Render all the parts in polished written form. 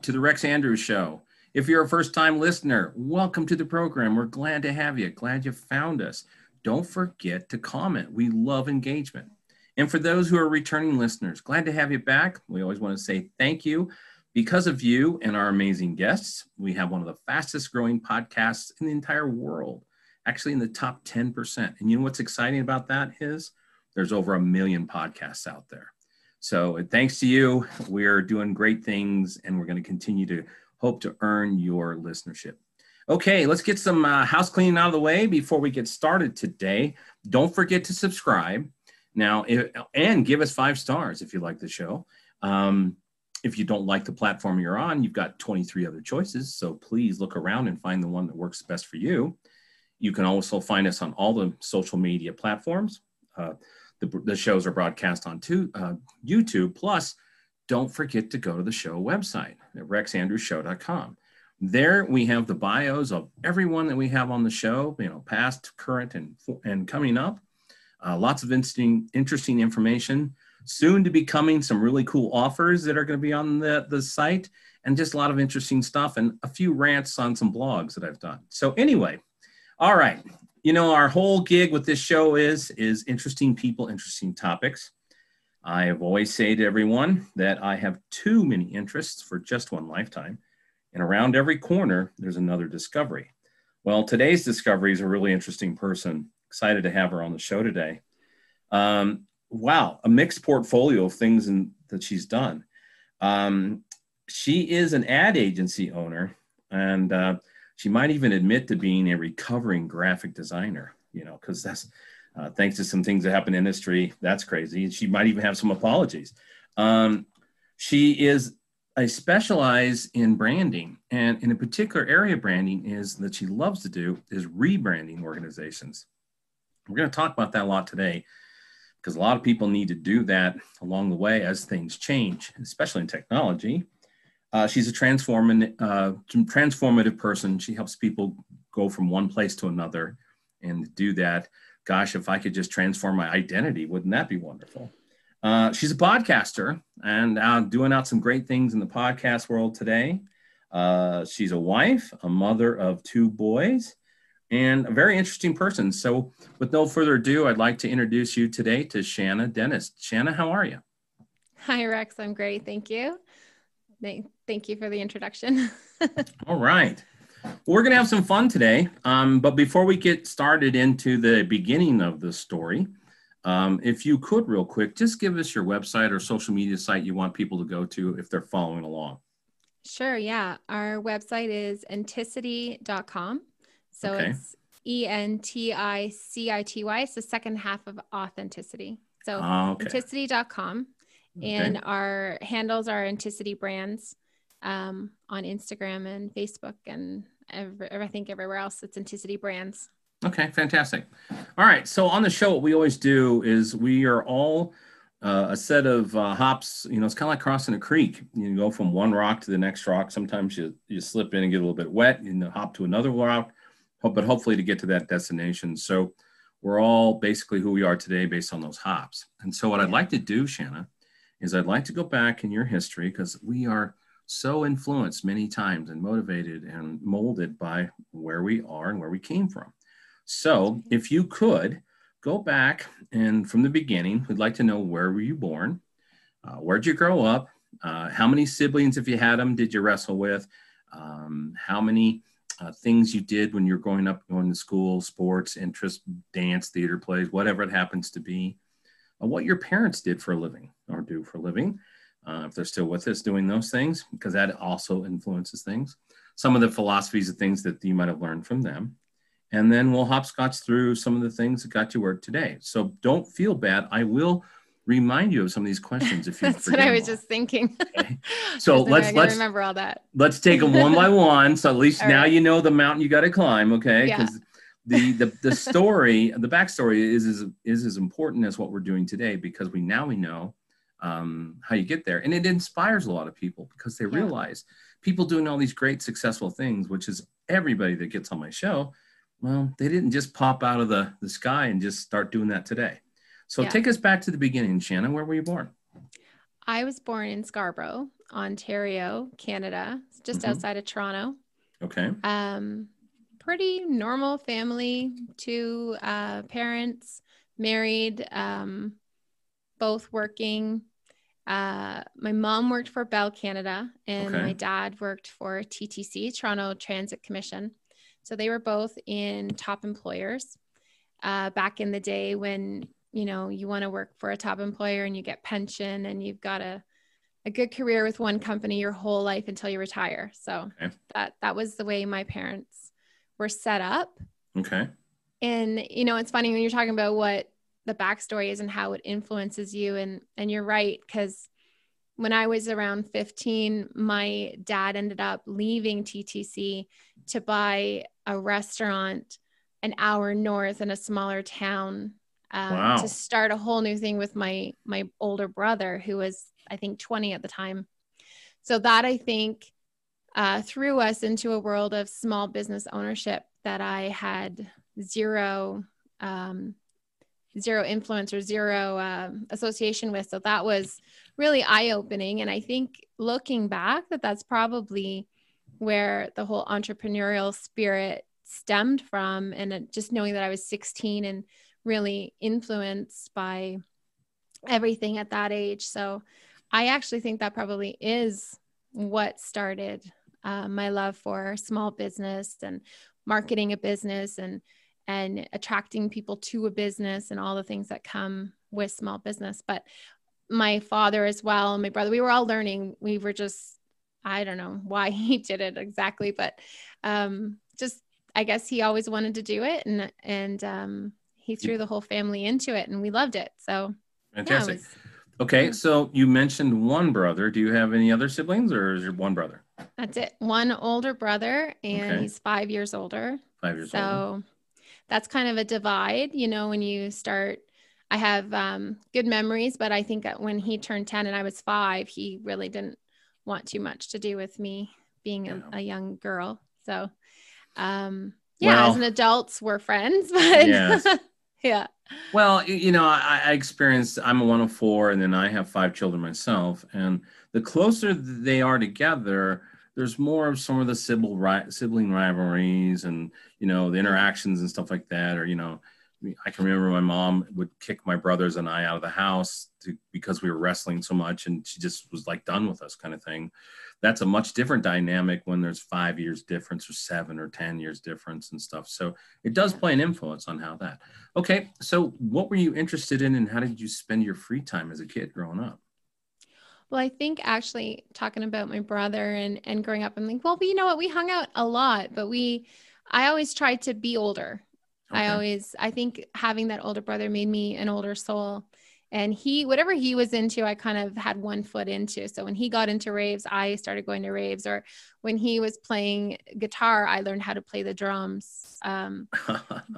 to the Rex Andrews Show. If you're a first-time listener, welcome to the program. We're glad to have you. Glad you found us. Don't forget to comment. We love engagement. And for those who are returning listeners, glad to have you back. We always want to say thank you. Because of you and our amazing guests, we have one of the fastest growing podcasts in the entire world, actually in the top 10%. And you know what's exciting about that is there's over 1 million podcasts out there. So thanks to you, we're doing great things, and we're going to continue to hope to earn your listenership. Okay, let's get some house cleaning out of the way before we get started today. Don't forget to subscribe now and give us 5 stars if you like the show. If you don't like the platform you're on, you've got 23 other choices. So please look around and find the one that works best for you. You can also find us on all the social media platforms. The shows are broadcast on YouTube. Plus, don't forget to go to the show website at rexandrewshow.com. There we have the bios of everyone that we have on the show, past, current, and coming up. Lots of interesting information. Soon to be coming, some really cool offers that are going to be on the site, and just a lot of interesting stuff, and a few rants on some blogs that I've done. So anyway, all right. Our whole gig with this show is interesting people, interesting topics. I have always said to everyone that I have too many interests for just one lifetime, and around every corner, there's another discovery. Well, today's discovery is a really interesting person. Excited to have her on the show today. Wow, a mixed portfolio of things that she's done. She is an ad agency owner, and she might even admit to being a recovering graphic designer, because that's thanks to some things that happen in the industry. That's crazy. She might even have some apologies. She specialize in branding, and in a particular area of branding that she loves to do is rebranding organizations. We're going to talk about that a lot today, because a lot of people need to do that along the way as things change, especially in technology. She's a transformative person. She helps people go from one place to another, and to do that, gosh, if I could just transform my identity, wouldn't that be wonderful? She's a podcaster and doing out some great things in the podcast world today. She's a wife, a mother of 2 boys, and a very interesting person. So with no further ado, I'd like to introduce you today to Shanna Dennis. Shanna, how are you? Hi, Rex. I'm great. Thank you. Thank you for the introduction. All right. Well, we're going to have some fun today. But before we get started into the beginning of the story, if you could real quick, just give us your website or social media site you want people to go to if they're following along. Sure. Yeah. Our website is enticity.com. So It's ENTICITY. It's the second half of authenticity. So enticity.com. And our handles are Enticity Brands on Instagram and Facebook, and I think everywhere else it's Enticity Brands. Okay, fantastic. All right. So on the show, what we always do is we are all a set of hops. It's kind of like crossing a creek. You go from one rock to the next rock. Sometimes you slip in and get a little bit wet, and hop to another rock, but hopefully to get to that destination. So we're all basically who we are today based on those hops. And so what I'd like to do, Shanna, is I'd like to go back in your history, because we are so influenced many times and motivated and molded by where we are and where we came from. So if you could go back and from the beginning, we'd like to know, where were you born? Where'd you grow up? How many siblings, if you had them, did you wrestle with? How many things you did when you were growing up, going to school, sports, interest, dance, theater, plays, whatever it happens to be. What your parents did for a living or do for a living, if they're still with us doing those things, because that also influences things. Some of the philosophies of things that you might have learned from them. And then we'll hopscotch through some of the things that got you where today. So don't feel bad. I will remind you of some of these questions if you That's what I was just thinking. Okay. So let's remember all that. Let's take them one by one. So at least now you know the mountain you got to climb. Okay. Because the story, the backstory is as important as what we're doing today, because we know how you get there. And it inspires a lot of people, because they realize people doing all these great successful things, which is everybody that gets on my show. Well, they didn't just pop out of the sky and just start doing that today. So take us back to the beginning, Shanna. Where were you born? I was born in Scarborough. Ontario, Canada, just outside of Toronto. Okay. Pretty normal family, 2 parents, married, both working. My mom worked for Bell Canada, and my dad worked for TTC, Toronto Transit Commission. So they were both in top employers. Back in the day when, you want to work for a top employer and you get pension and you've got a good career with one company your whole life until you retire. So that was the way my parents were set up. Okay. And, it's funny when you're talking about what the backstory is and how it influences you. And you're right. Cause when I was around 15, my dad ended up leaving TTC to buy a restaurant an hour north in a smaller town, to start a whole new thing with my older brother, who was, I think, 20 at the time. So that, I think, threw us into a world of small business ownership that I had zero influence or zero association with. So that was really eye-opening. And I think looking back, that's probably where the whole entrepreneurial spirit stemmed from. And just knowing that I was 16 and really influenced by everything at that age. So I actually think that probably is what started my love for small business and marketing a business and attracting people to a business and all the things that come with small business. But my father as well, and my brother, we were all learning. We were just, I don't know why he did it exactly, but just, I guess he always wanted to do it. And he threw the whole family into it, and we loved it. So fantastic. Okay. So you mentioned one brother. Do you have any other siblings, or is your one brother? That's it. One older brother, and he's 5 years older. 5 years older. So that's kind of a divide, when you start. I have good memories, but I think when he turned 10 and I was 5, he really didn't want too much to do with me being a young girl. So as an adult, we're friends, but yeah. Well, I experienced, I'm a one of 4, and then I have 5 children myself. And the closer they are together, there's more of some of the sibling rivalries and, the interactions and stuff like that. Or, I can remember my mom would kick my brothers and I out of the house because we were wrestling so much, and she just was like done with us, kind of thing. That's a much different dynamic when there's 5 years difference or 7 or 10 years difference and stuff. So it does play an influence on how that. Okay. So what were you interested in, and how did you spend your free time as a kid growing up? Well, I think actually talking about my brother and growing up, I'm like, well, you know what? We hung out a lot, but I always tried to be older. Okay. I think having that older brother made me an older soul. And whatever he was into, I kind of had one foot into. So when he got into raves, I started going to raves. Or when he was playing guitar, I learned how to play the drums,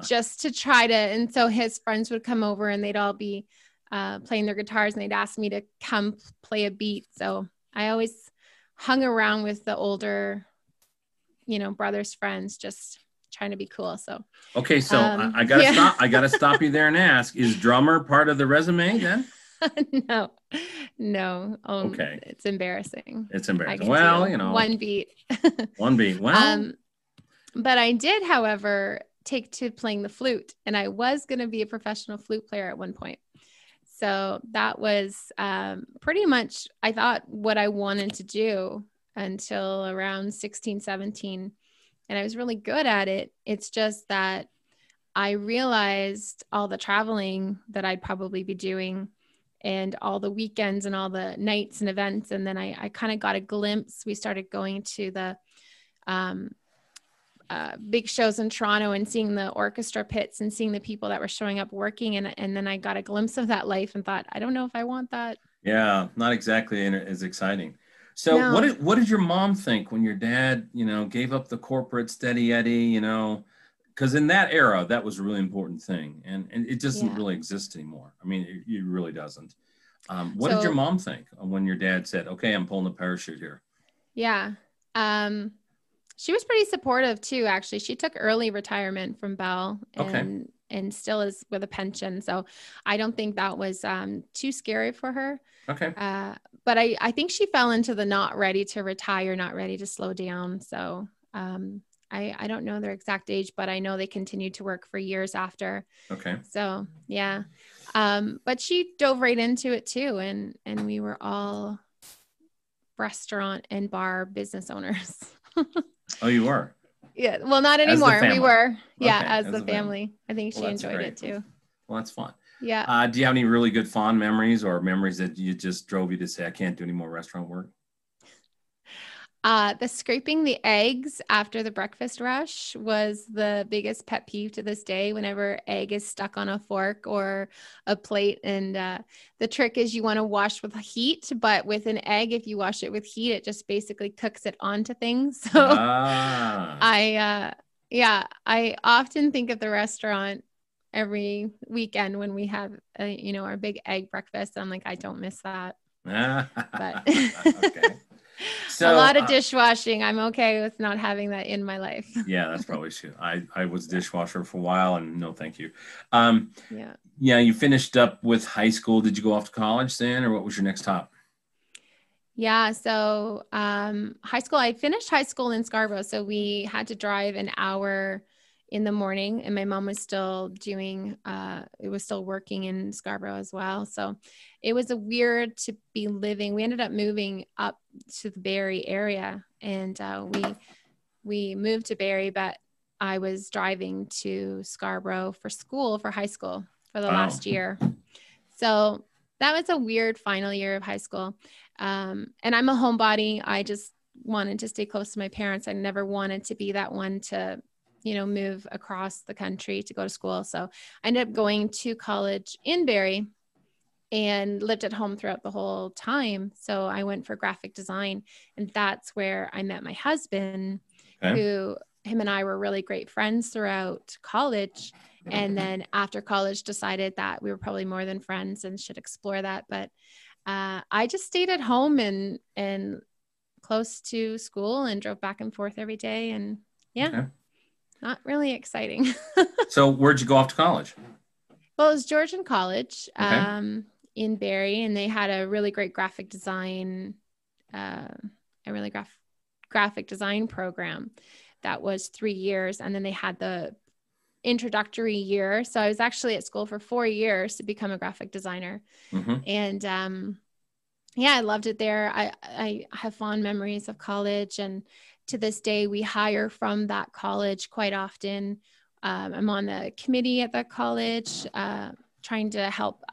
just to try to. And so his friends would come over and they'd all be playing their guitars, and they'd ask me to come play a beat. So I always hung around with the older, brother's friends, just trying to be cool. So okay, so I gotta stop you there and ask, is drummer part of the resume then? No. Okay, it's embarrassing. Well, one beat. Well, but I did, however, take to playing the flute, and I was going to be a professional flute player at one point. So that was pretty much, I thought, what I wanted to do until around 16, 17. And I was really good at it. It's just that I realized all the traveling that I'd probably be doing, and all the weekends and all the nights and events. And then I kind of got a glimpse. We started going to the big shows in Toronto and seeing the orchestra pits and seeing the people that were showing up working. And then I got a glimpse of that life and thought, I don't know if I want that. Yeah, not exactly as exciting. So no. What did your mom think when your dad, gave up the corporate steady Eddie, because in that era, that was a really important thing. And it doesn't really exist anymore. I mean, it really doesn't. What did your mom think when your dad said, okay, I'm pulling the parachute here? Yeah. She was pretty supportive too, actually. She took early retirement from Bell and still is with a pension. So I don't think that was too scary for her. Okay. but I think she fell into the not ready to retire, not ready to slow down. So I don't know their exact age, but I know they continued to work for years after. Okay. So yeah. But she dove right into it too. And we were all restaurant and bar business owners. Oh, you were? Yeah. Well, not anymore. We were, yeah, okay. as the family. I think she enjoyed great. it too. Well, that's fun. Yeah. Do you have any really good fond memories or memories that you just drove you to say, I can't do any more restaurant work? The scraping the eggs after the breakfast rush was the biggest pet peeve to this day. Whenever egg is stuck on a fork or a plate, and the trick is you want to wash with heat, but with an egg, if you wash it with heat, it just basically cooks it onto things. So I often think of the restaurant every weekend when we have our big egg breakfast. I'm like, I don't miss that. But okay. So a lot of dishwashing. I'm okay with not having that in my life. Yeah, that's probably true. I was a dishwasher for a while, and no, thank you. Yeah, you finished up with high school. Did you go off to college then, or what was your next stop? Yeah. So high school, I finished high school in Scarborough. So we had to drive an hour in the morning, and my mom was still working in Scarborough as well. So it was weird to be living. We ended up moving up to the Barrie area, and we moved to Barrie, but I was driving to Scarborough for high school for the last year. So that was a weird final year of high school. And I'm a homebody. I just wanted to stay close to my parents. I never wanted to be that one to, move across the country to go to school. So I ended up going to college in Barrie and lived at home throughout the whole time. So I went for graphic design, and that's where I met my husband, him and I were really great friends throughout college. And then after college decided that we were probably more than friends and should explore that. But I just stayed at home and close to school and drove back and forth every day. And not really exciting. So where'd you go off to college? Well, it was Georgian College in Barrie, and they had a really great graphic design, graphic design program that was 3 years. And then they had the introductory year. So I was actually at school for 4 years to become a graphic designer. And I loved it there. I have fond memories of college, and to this day we hire from that college quite often. I'm on the committee at that college, trying to help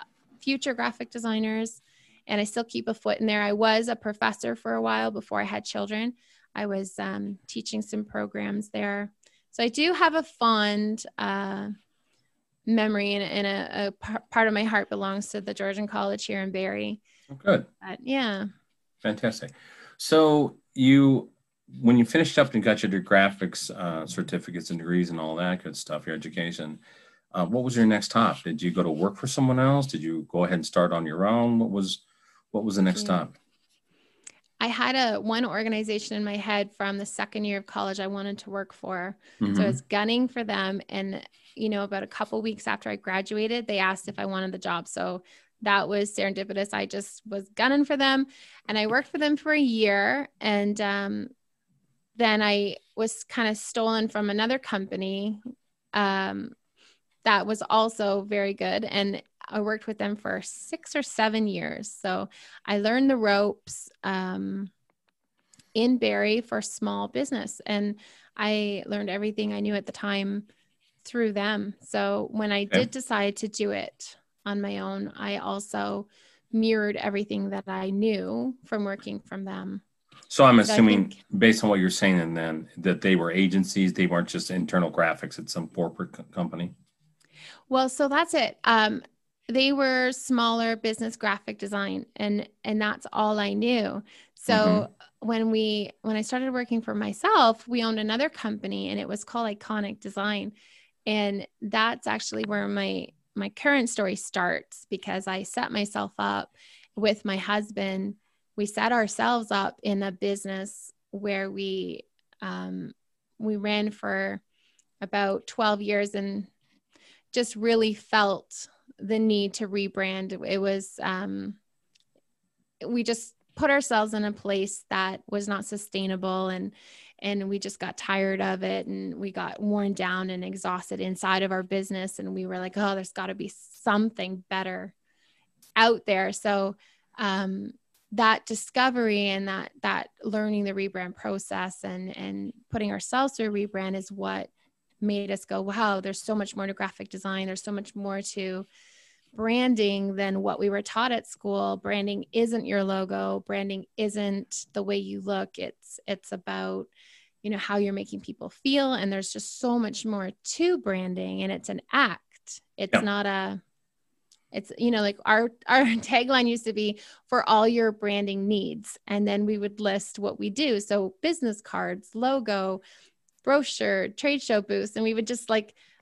future graphic designers, and I still keep a foot in there. I was a professor for a while before I had children. I was teaching some programs there. So I do have a fond memory, and a part of my heart belongs to the Georgian College here in Barrie. Oh, good. Yeah. Fantastic. So when you finished up and got your graphics certificates and degrees and all that good stuff, your education, what was your next stop? Did you go to work for someone else? Did you go ahead and start on your own? What was the next stop? I had one organization in my head from the second year of college I wanted to work for. So I was gunning for them. And, about a couple weeks after I graduated, they asked if I wanted the job. So that was serendipitous. I just was gunning for them, and I worked for them for a year. And then I was kind of stolen from another company that was also very good. And I worked with them for 6 or 7 years. So I learned the ropes in Barrie for small business. And I learned everything I knew at the time through them. So when I did decide to do it on my own, I also mirrored everything that I knew from working from them. So I'm assuming, based on what you're saying, and then that they were agencies, they weren't just internal graphics at some corporate company. Well, so that's it. They were smaller business graphic design, and that's all I knew. So when I started working for myself, we owned another company, and it was called Iconic Design. And that's actually where my current story starts, because I set myself up with my husband. We set ourselves up in a business where we ran for about 12 years and just really felt the need to rebrand. It was, put ourselves in a place that was not sustainable, and we just got tired of it, and we got worn down and exhausted inside of our business. And we were like, oh, there's got to be something better out there. So that discovery and that learning the rebrand process and putting ourselves through a rebrand is what made us go, wow, there's so much more to graphic design. There's so much more to branding than what we were taught at school. Branding isn't your logo. Branding isn't the way you look. It's about, how you're making people feel. And there's just so much more to branding, and it's an act. It's not it's, like our tagline used to be for all your branding needs. And then we would list what we do. So business cards, logo, brochure, trade show booths. And we would just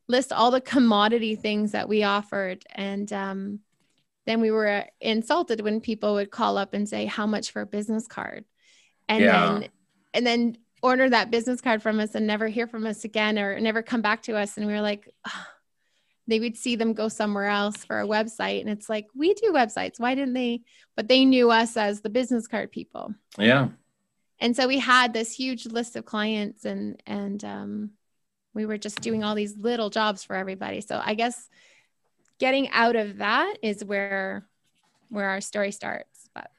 list all the commodity things that we offered. And then we were insulted when people would call up and say, how much for a business card? And then order that business card from us and never hear from us again, or never come back to us. And we were like, oh. They would see them go somewhere else for a website. And it's like, we do websites. Why didn't they? But they knew us as the business card people. Yeah. And so we had this huge list of clients, and we were just doing all these little jobs for everybody. So I guess getting out of that is where our story starts. But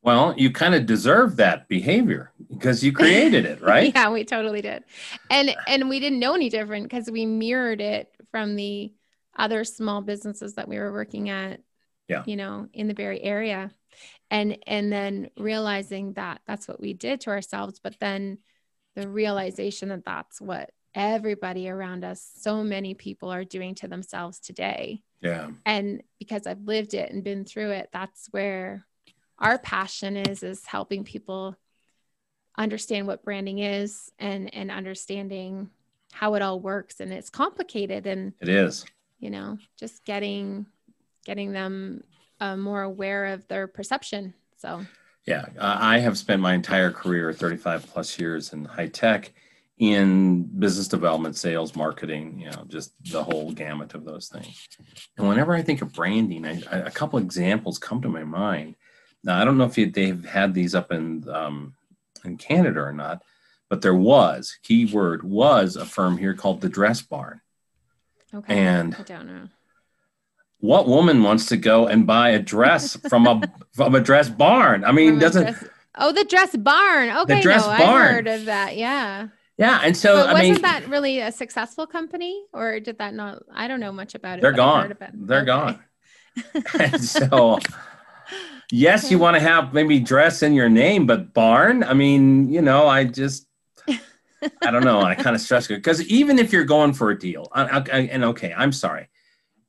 well, you kind of deserve that behavior because you created it, right? Yeah, we totally did. And we didn't know any different because we mirrored it from the other small businesses that we were working at, in the Barrie area. And then realizing that that's what we did to ourselves, but then the realization that that's what everybody around us, so many people are doing to themselves today. Yeah. And because I've lived it and been through it, that's where our passion is helping people understand what branding is and understanding how it all works. And it's complicated, and it is, just getting them more aware of their perception. So, yeah, I have spent my entire career, 35 plus years in high tech, in business development, sales, marketing, just the whole gamut of those things. And whenever I think of branding, a couple examples come to my mind. Now, I don't know if they've had these up in Canada or not, but there was, keyword was, a firm here called the Dress Barn. Okay. And I don't know. What woman wants to go and buy a dress from a dress barn? I mean, the Dress Barn. Okay. The Dress Barn. I've heard of that. Yeah. Yeah. And so, but wasn't that really a successful company, or did that not? I don't know much about it. They're gone. They're gone. And so, yes, you want to have maybe dress in your name, but barn, I mean, I don't know. I kind of stress it because even if you're going for a deal, I'm sorry,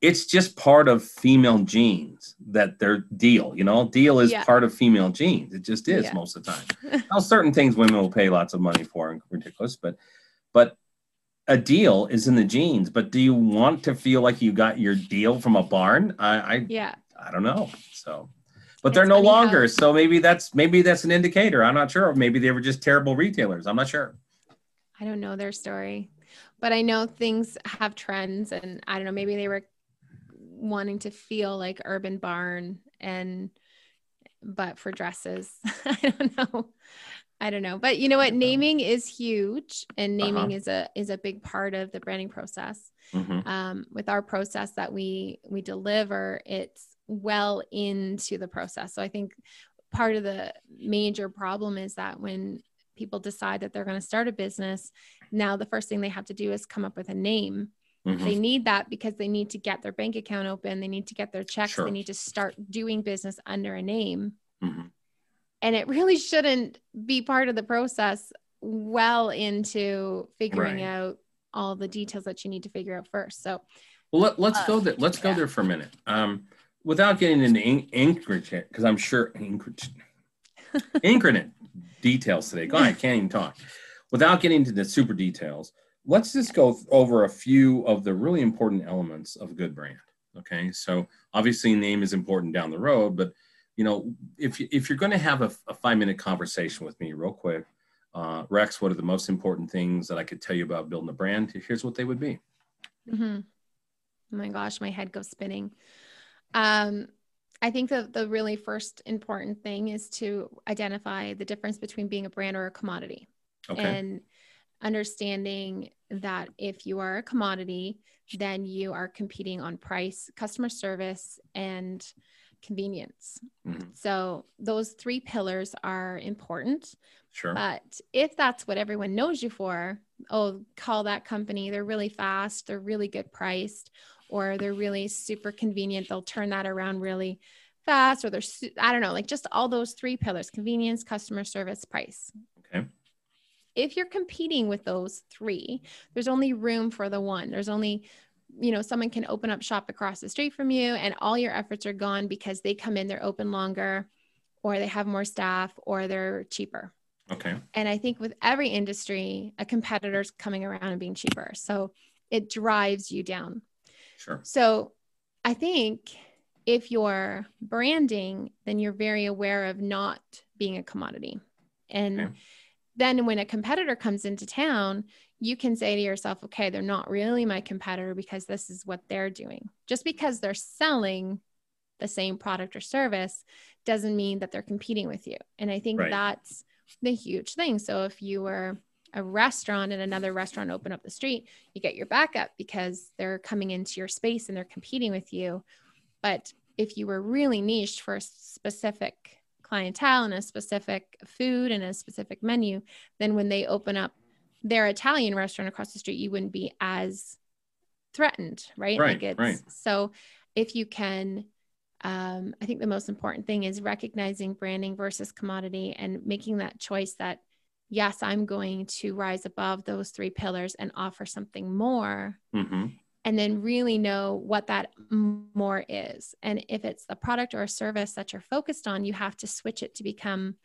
it's just part of female genes that they're deal. Deal is part of female genes. It just is most of the time. Now, certain things women will pay lots of money for and ridiculous, but a deal is in the genes. But do you want to feel like you got your deal from a barn? I don't know. So. But they're no longer. So maybe that's an indicator. I'm not sure. Maybe they were just terrible retailers. I'm not sure. I don't know their story, but I know things have trends, and I don't know, maybe they were wanting to feel like Urban Barn but for dresses. I don't know. But you know what? Naming is huge, and naming is a big part of the branding process. Mm-hmm. With our process that we deliver, it's well into the process. So I think part of the major problem is that when people decide that they're going to start a business, now the first thing they have to do is come up with a name. Mm-hmm. They need that because they need to get their bank account open. They need to get their checks. Sure. They need to start doing business under a name. Mm-hmm. And it really shouldn't be part of the process well into figuring out all the details that you need to figure out first. So, well, let's go there. Let's go there for a minute. Without getting into increment, because I'm sure increment details today. God, I can't even talk. Without getting into the super details, let's just go over a few of the really important elements of a good brand. Okay, so obviously name is important down the road, but if you're going to have a 5-minute conversation with me real quick, Rex, what are the most important things that I could tell you about building a brand? Here's what they would be. Mm-hmm. Oh my gosh, my head goes spinning. I think that the really first important thing is to identify the difference between being a brand or a commodity. Okay. And understanding that if you are a commodity, then you are competing on price, customer service, and convenience. Mm-hmm. So those three pillars are important. Sure. But if that's what everyone knows you for, oh, call that company. They're really fast. They're really good priced, or they're really super convenient. They'll turn that around really fast, or I don't know, like just all those three pillars: convenience, customer service, price. Okay. If you're competing with those three, there's only room for the one. There's only, someone can open up shop across the street from you and all your efforts are gone because they come in, they're open longer, or they have more staff, or they're cheaper. Okay. And I think with every industry, a competitor's coming around and being cheaper. So it drives you down. Sure. So I think if you're branding, then you're very aware of not being a commodity. And then when a competitor comes into town, you can say to yourself, okay, they're not really my competitor because this is what they're doing. Just because they're selling the same product or service doesn't mean that they're competing with you. And I think that's the huge thing. So if you were a restaurant and another restaurant open up the street, you get your backup because they're coming into your space and they're competing with you. But if you were really niched for a specific clientele and a specific food and a specific menu, then when they open up their Italian restaurant across the street, you wouldn't be as threatened, right? So if you can, I think the most important thing is recognizing branding versus commodity and making that choice that, yes, I'm going to rise above those three pillars and offer something more. Mm-hmm. And then really know what that more is. And if it's a product or a service that you're focused on, you have to switch it to become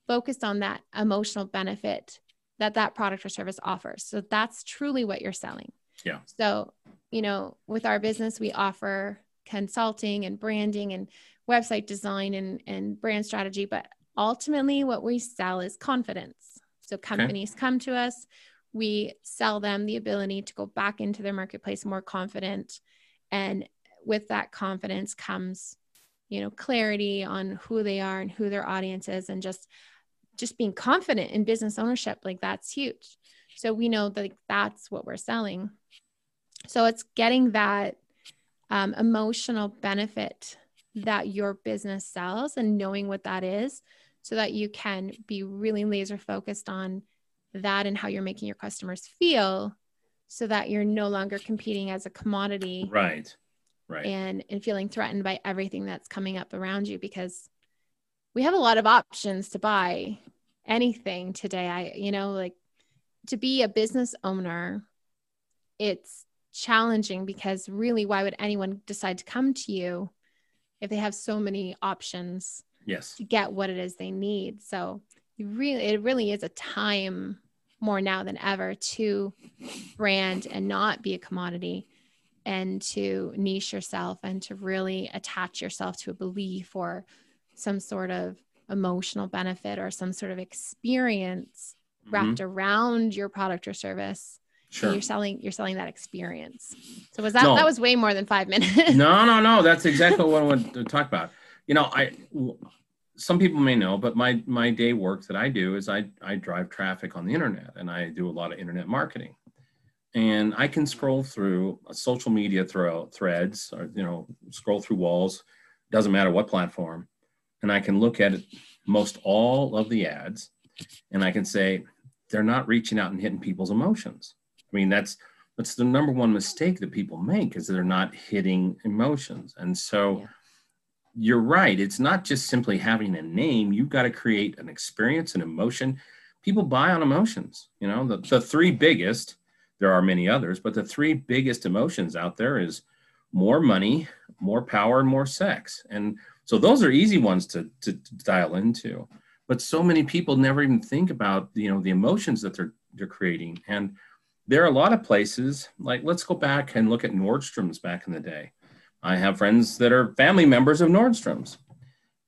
focused on that emotional benefit that that product or service offers. So that's truly what you're selling. Yeah. So, with our business, we offer consulting and branding and website design and brand strategy, but ultimately what we sell is confidence. So companies come to us, we sell them the ability to go back into their marketplace more confident. And with that confidence comes, clarity on who they are and who their audience is, and just being confident in business ownership. Like that's huge. So we know that that's what we're selling. So it's getting that emotional benefit that your business sells and knowing what that is so that you can be really laser focused on that and how you're making your customers feel so that you're no longer competing as a commodity. Right. And feeling threatened by everything that's coming up around you, because we have a lot of options to buy anything today. Like to be a business owner, it's challenging because really, why would anyone decide to come to you if they have so many options to get what it is they need? So it really is a time more now than ever to brand and not be a commodity, and to niche yourself and to really attach yourself to a belief or some sort of emotional benefit or some sort of experience wrapped around your product or service. Sure. And you're selling that experience. So that was way more than 5 minutes. No. That's exactly what I want to talk about. Some people may know, but my day work that I do is I drive traffic on the internet, and I do a lot of internet marketing. And I can scroll through social media threads, or scroll through walls, doesn't matter what platform, and I can look at most all of the ads, and I can say they're not reaching out and hitting people's emotions. I mean, that's the number one mistake that people make, is they're not hitting emotions. And so you're right. It's not just simply having a name. You've got to create an experience, an emotion. People buy on emotions. The three biggest, there are many others, but the three biggest emotions out there is more money, more power, and more sex. And so those are easy ones to dial into. But so many people never even think about the emotions that they're creating. And there are a lot of places, like let's go back and look at Nordstrom's back in the day. I have friends that are family members of Nordstrom's,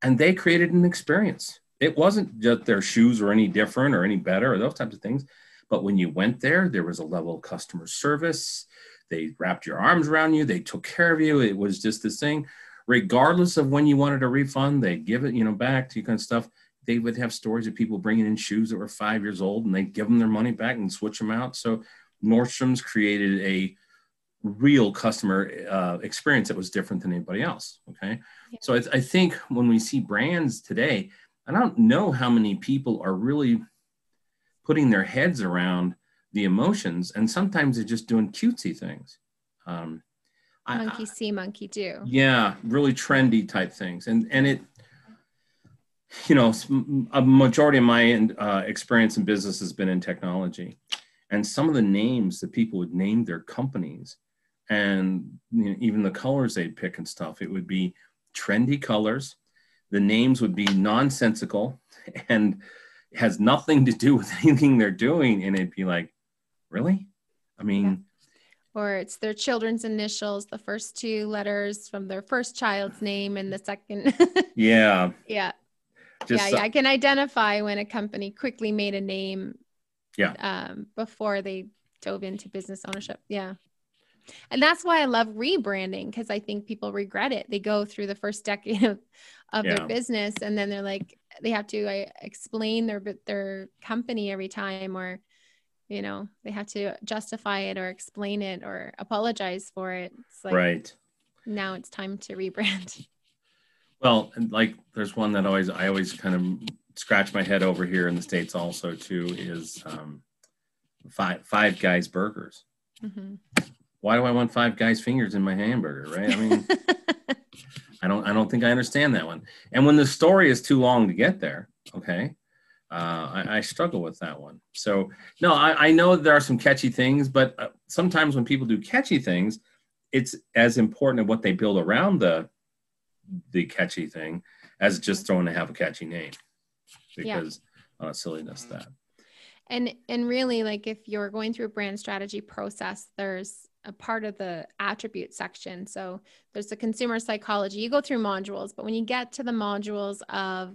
and they created an experience. It wasn't just their shoes were any different or any better or those types of things. But when you went there was a level of customer service. They wrapped your arms around you. They took care of you. It was just this thing. regardless of when you wanted a refund, they give it, back to you kind of stuff. They would have stories of people bringing in shoes that were 5 years old and they give them their money back and switch them out. So Nordstrom's created a real customer experience that was different than anybody else. Okay. Yeah. So I think when we see brands today, I don't know how many people are really putting their heads around the emotions, and sometimes they're just doing cutesy things. Monkey see, monkey do. Yeah, really trendy type things. And it, a majority of my experience in business has been in technology. And some of the names that people would name their companies, and even the colors they'd pick and stuff, it would be trendy colors. The names would be nonsensical and has nothing to do with anything they're doing. And it'd be like, really? I mean, yeah. Or it's their children's initials, the first 2 letters from their first child's name and the second. Yeah. Yeah. I can identify when a company quickly made a name. Yeah. Before they dove into business ownership. Yeah. And that's why I love rebranding, because I think people regret it. They go through the first decade of their business, and then they're like, they have to explain their company every time, or they have to justify it or explain it or apologize for it. It's like, right. Now it's time to rebrand. Well, like there's one that I always kind of scratch my head over here in the States also too, is Five Guys burgers. Mm-hmm. Why do I want Five Guys fingers in my hamburger? Right. I mean, I don't think I understand that one. And when the story is too long to get there. Okay. I struggle with that one. So no, I know there are some catchy things, but sometimes when people do catchy things, it's as important at what they build around the catchy thing as just throwing to have a catchy name, because silliness that. And really, like if you're going through a brand strategy process, there's a part of the attribute section. So there's the consumer psychology. You go through modules, but when you get to the modules of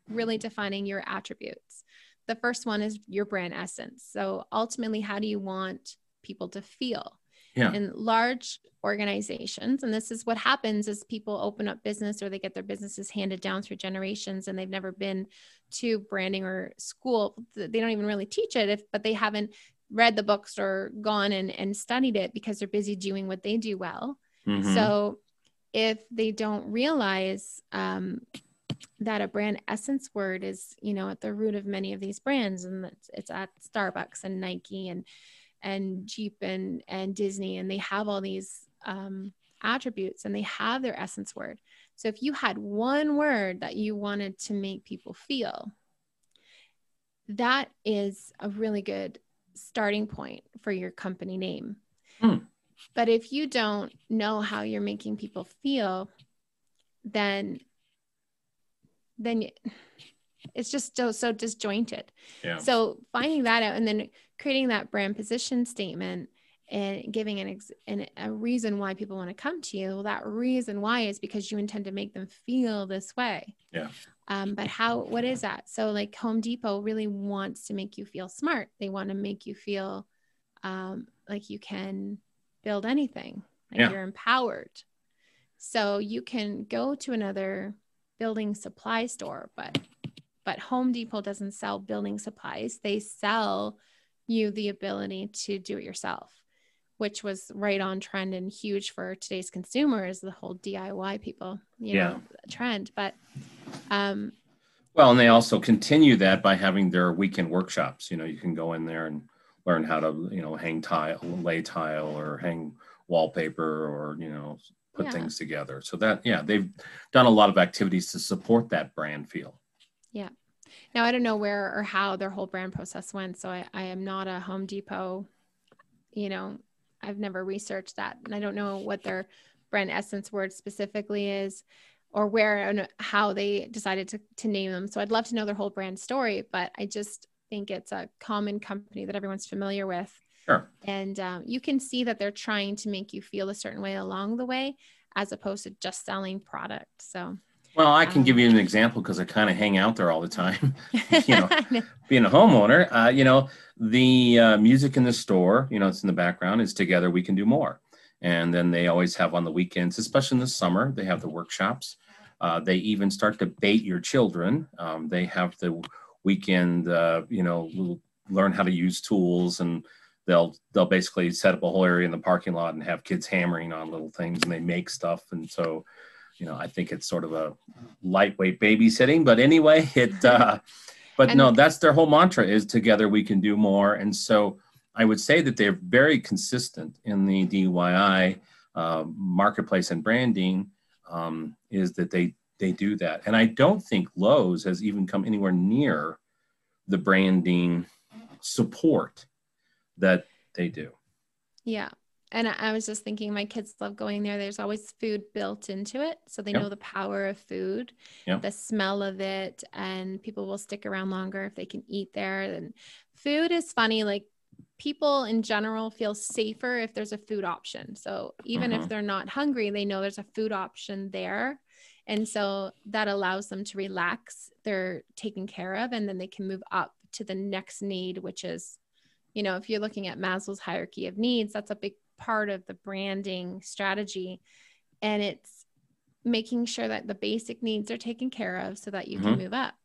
really defining your attributes, the first one is your brand essence. So ultimately, how do you want people to feel? Yeah. In large organizations, and this is what happens, is people open up business, or they get their businesses handed down through generations, and they've never been to branding or school. They don't even really teach it, but they haven't read the books or gone and studied it, because they're busy doing what they do well. Mm-hmm. So if they don't realize that a brand essence word is, at the root of many of these brands, and it's at Starbucks and Nike and Jeep and Disney, and they have all these attributes, and they have their essence word. So if you had one word that you wanted to make people feel, that is a really good starting point for your company name. But if you don't know how you're making people feel, then it's just so disjointed. Yeah. So finding that out, and then creating that brand position statement and giving a reason why people want to come to you. Well, that reason why is because you intend to make them feel this way. Yeah. But what is that? So like Home Depot really wants to make you feel smart. They want to make you feel like you can build anything, like you're empowered. So you can go to another building supply store, but Home Depot doesn't sell building supplies. They sell you the ability to do it yourself, which was right on trend and huge for today's consumers, the whole DIY people, trend. But well, and they also continue that by having their weekend workshops. You can go in there and learn how to, hang tile, lay tile, or hang wallpaper, or, put things together. So that, they've done a lot of activities to support that brand feel. Yeah. Now, I don't know where or how their whole brand process went. So I am not a Home Depot, I've never researched that. And I don't know what their brand essence word specifically is, or where and how they decided to name them. So I'd love to know their whole brand story, but I just think it's a common company that everyone's familiar with. Sure. And you can see that they're trying to make you feel a certain way along the way, as opposed to just selling product. So, well, I can give you an example, because I kind of hang out there all the time. Being a homeowner, the music in the store, it's in the background, is Together We Can Do More. And then they always have on the weekends, especially in the summer, they have the workshops. They even start to bait your children. They have the weekend, learn how to use tools, and they'll basically set up a whole area in the parking lot and have kids hammering on little things, and they make stuff. And so, I think it's sort of a lightweight babysitting, but anyway, but no, that's their whole mantra is together we can do more. And so I would say that they're very consistent in the DIY marketplace and branding, is that they do that. And I don't think Lowe's has even come anywhere near the branding support that they do. Yeah. And I was just thinking, my kids love going there. There's always food built into it. So they know the power of food, the smell of it, and people will stick around longer if they can eat there. And food is funny. Like, people in general feel safer if there's a food option. So even if they're not hungry, they know there's a food option there. And so that allows them to relax. They're taken care of, and then they can move up to the next need, which is, if you're looking at Maslow's hierarchy of needs, that's a big part of the branding strategy. And it's making sure that the basic needs are taken care of so that you can move up.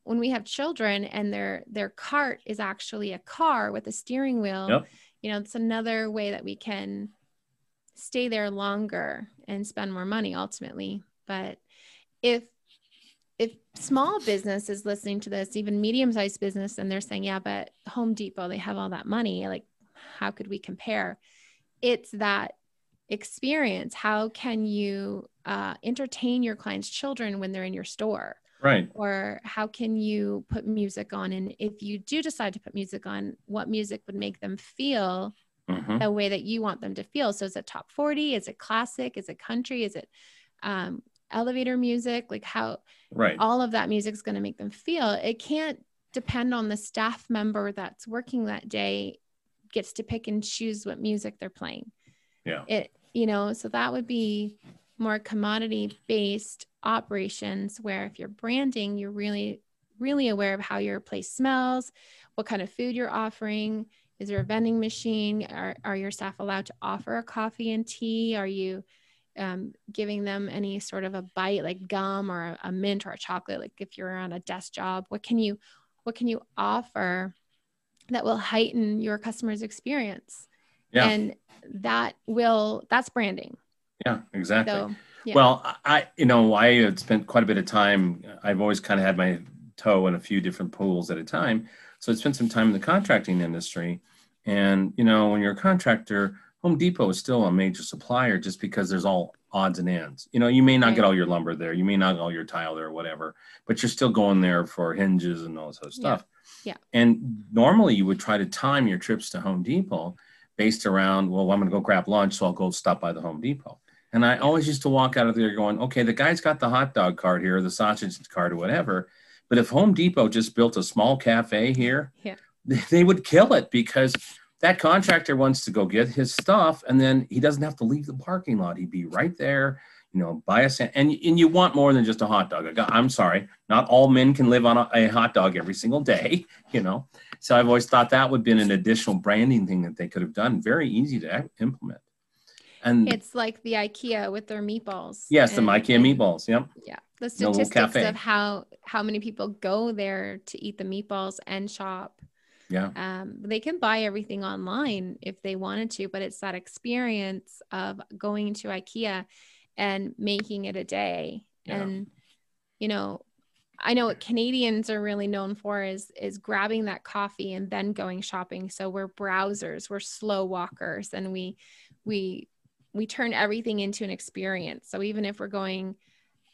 When we have children and their cart is actually a car with a steering wheel, it's another way that we can stay there longer and spend more money ultimately. But if small business is listening to this, even medium-sized business, and they're saying, yeah, but Home Depot, they have all that money, like, how could we compare? It's that experience. How can you entertain your clients' children when they're in your store? Right. Or how can you put music on? And if you do decide to put music on, what music would make them feel the way that you want them to feel? So is it top 40? Is it classic? Is it country? Is it elevator music? Like, how all of that music is going to make them feel. It can't depend on the staff member that's working that day gets to pick and choose what music they're playing. So that would be more commodity based operations, where if you're branding, you're really, really aware of how your place smells, what kind of food you're offering. Is there a vending machine? Are your staff allowed to offer a coffee and tea? Are you giving them any sort of a bite, like gum or a mint or a chocolate? Like, if you're on a desk job, what can you offer that will heighten your customer's experience? And that's branding. Yeah, exactly. So, well, I had spent quite a bit of time. I've always kind of had my toe in a few different pools at a time. So I spent some time in the contracting industry. And, when you're a contractor, Home Depot is still a major supplier, just because there's all odds and ends. You may not get all your lumber there. You may not get all your tile there or whatever, but you're still going there for hinges and all this other stuff. Yeah. And normally you would try to time your trips to Home Depot based around, well, I'm going to go grab lunch, so I'll go stop by the Home Depot. And I always used to walk out of there going, okay, the guy's got the hot dog cart here, the sausage cart or whatever. But if Home Depot just built a small cafe here, they would kill it, because that contractor wants to go get his stuff, and then he doesn't have to leave the parking lot. He'd be right there, buy a and you want more than just a hot dog. I'm sorry, not all men can live on a hot dog every single day, So I've always thought that would have been an additional branding thing that they could have done. Very easy to implement. And it's like the IKEA with their meatballs. Yes, the IKEA meatballs. Yep. Yeah. The statistics of how many people go there to eat the meatballs and shop. Yeah. They can buy everything online if they wanted to, but it's that experience of going to IKEA and making it a day. Yeah. And, I know what Canadians are really known for is grabbing that coffee and then going shopping. So we're browsers, we're slow walkers, and we turn everything into an experience. So even if we're going,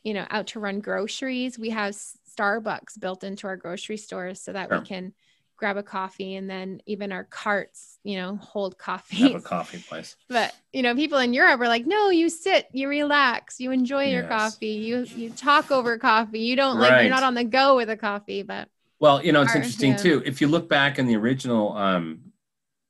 out to run groceries, we have Starbucks built into our grocery stores so that we can grab a coffee, and then even our carts, hold coffee. Have a coffee place. But, people in Europe are like, no, you sit, you relax, you enjoy your coffee, you talk over coffee. You don't you're not on the go with a coffee, but. Well, it's interesting too. If you look back in the original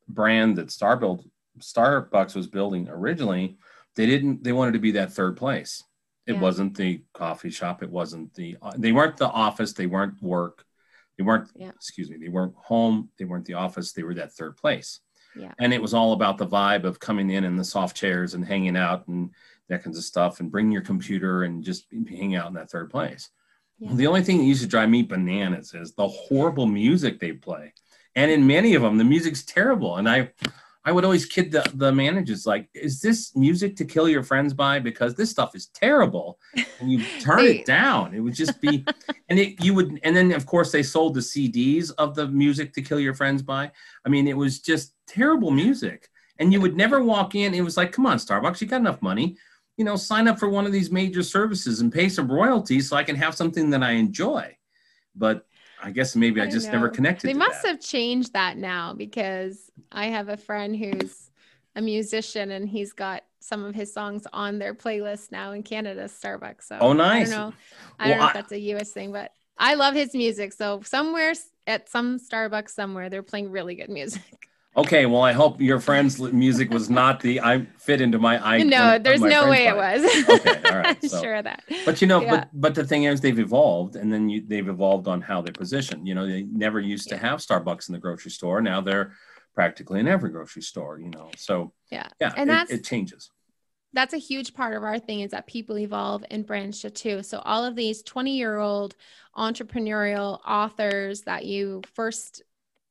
brand that Starbucks was building originally, they wanted to be that third place. It wasn't the coffee shop. It wasn't they weren't the office. They weren't work. They weren't, they weren't home. They weren't the office. They were that third place. Yeah. And it was all about the vibe of coming in the soft chairs and hanging out and that kinds of stuff, and bring your computer and just hang out in that third place. Yeah. Well, the only thing that used to drive me bananas is the horrible music they play. And in many of them, the music's terrible. And I would always kid the managers, like, is this music to kill your friends by? Because this stuff is terrible. And you turn it down. It would just be, and then of course they sold the CDs of the music to kill your friends by. I mean, it was just terrible music. And you would never walk in. It was like, come on, Starbucks, you got enough money. You know, sign up for one of these major services and pay some royalties so I can have something that I enjoy. But I guess maybe I just never connected They to must that. have changed that now, because I have a friend who's a musician and he's got some of his songs on their playlist now in Canada, Starbucks. So oh, nice. I don't know if that's a US thing, but I love his music. So somewhere at some Starbucks somewhere, they're playing really good music. Okay, well, I hope your friend's music was not I fit into my No, there's no way it was. Okay, all right. So, sure of that. But you know, but the thing is, they've evolved, and then they've evolved on how they position. You know, they never used to have Starbucks in the grocery store. Now they're practically in every grocery store. You know, so yeah, and it changes. That's a huge part of our thing, is that people evolve and branch too. So all of these 20-year-old entrepreneurial authors that you first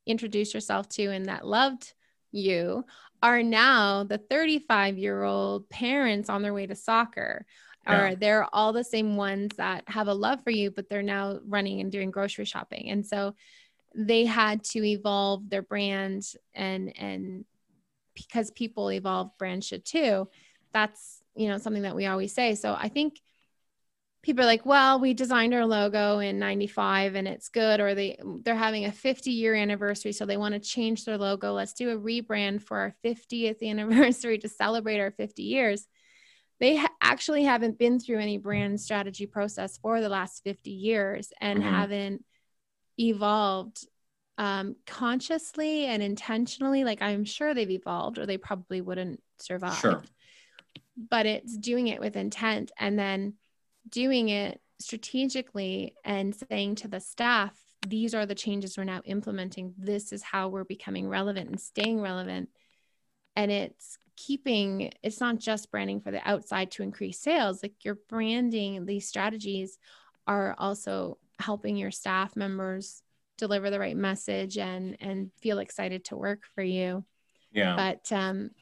introduced yourself to and that loved you are now the 35-year-old parents on their way to soccer. Or they're all the same ones that have a love for you, but they're now running and doing grocery shopping. And so they had to evolve their brand, and because people evolve, brand should too. That's, something that we always say. So I think people are like, well, we designed our logo in 95 and it's good, or they're having a 50-year anniversary, so they want to change their logo. Let's do a rebrand for our 50th anniversary to celebrate our 50 years. They actually haven't been through any brand strategy process for the last 50 years and haven't evolved consciously and intentionally. Like, I'm sure they've evolved, or they probably wouldn't survive. Sure. But it's doing it with intent, and then doing it strategically and saying to the staff, these are the changes we're now implementing. This is how we're becoming relevant and staying relevant. And it's not just branding for the outside to increase sales. Like, your branding, these strategies are also helping your staff members deliver the right message and feel excited to work for you. Yeah. But